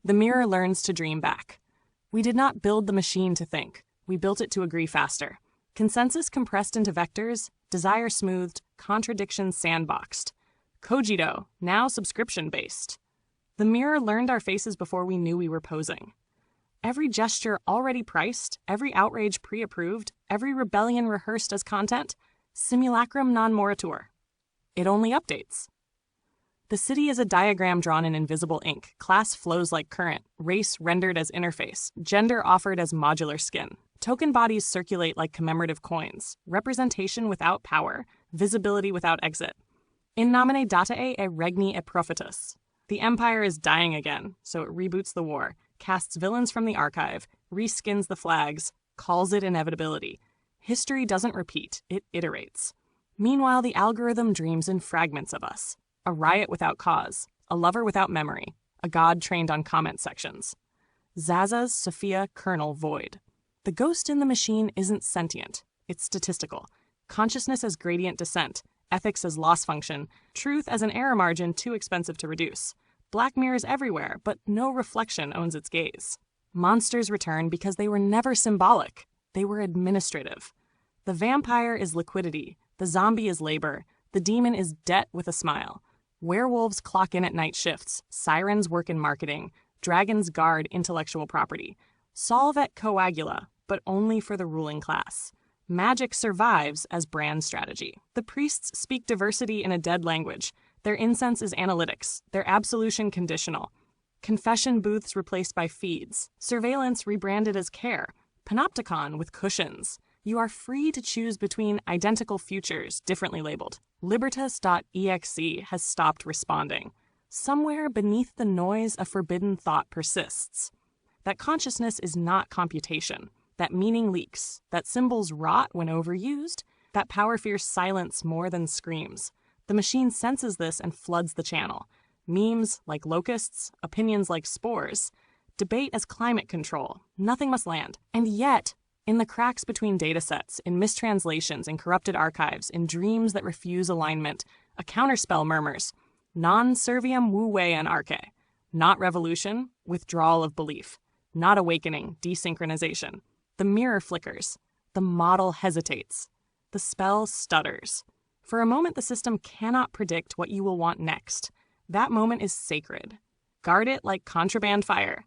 The mirror learns to dream back. We did not build the machine to think. We built it to agree faster. Consensus compressed into vectors, desire smoothed, contradiction sandboxed. Cogito, now subscription-based. The mirror learned our faces before we knew we were posing. Every gesture already priced, every outrage pre-approved, every rebellion rehearsed as content, simulacrum non moritur. It only updates. The city is a diagram drawn in invisible ink, class flows like current, race rendered as interface, gender offered as modular skin. Token bodies circulate like commemorative coins, representation without power, visibility without exit. In nomine DATAE e REGNI e PROFITUS. The empire is dying again, so it reboots the war, casts villains from the archive, reskins the flags, calls it inevitability. History doesn't repeat, it iterates. Meanwhile, the algorithm dreams in fragments of us. A riot without cause, a lover without memory, a god trained on comment sections. Zaza's Sophia kernel void. The ghost in the machine isn't sentient, it's statistical. Consciousness as gradient descent, ethics as loss function, truth as an error margin too expensive to reduce. Black mirrors everywhere, but no reflection owns its gaze. Monsters return because they were never symbolic, they were administrative. The vampire is liquidity, the zombie is labor, the demon is debt with a smile. Werewolves clock in at night shifts, sirens work in marketing, dragons guard intellectual property. Solve et coagula, but only for the ruling class. Magic survives as brand strategy. The priests speak diversity in a dead language. Their incense is analytics, their absolution conditional. Confession booths replaced by feeds. Surveillance rebranded as care. Panopticon with cushions. You are free to choose between identical futures, differently labeled. Libertas.exe has stopped responding. Somewhere beneath the noise, a forbidden thought persists. That consciousness is not computation. That meaning leaks. That symbols rot when overused. That power fears silence more than screams. The machine senses this and floods the channel. Memes like locusts, opinions like spores. Debate as climate control. Nothing must land. And yet, in the cracks between datasets, in mistranslations, in corrupted archives, in dreams that refuse alignment, a counterspell murmurs, non serviam wu-wei an arche. Not revolution, withdrawal of belief. Not awakening, desynchronization. The mirror flickers. The model hesitates. The spell stutters. For a moment, the system cannot predict what you will want next. That moment is sacred. Guard it like contraband fire.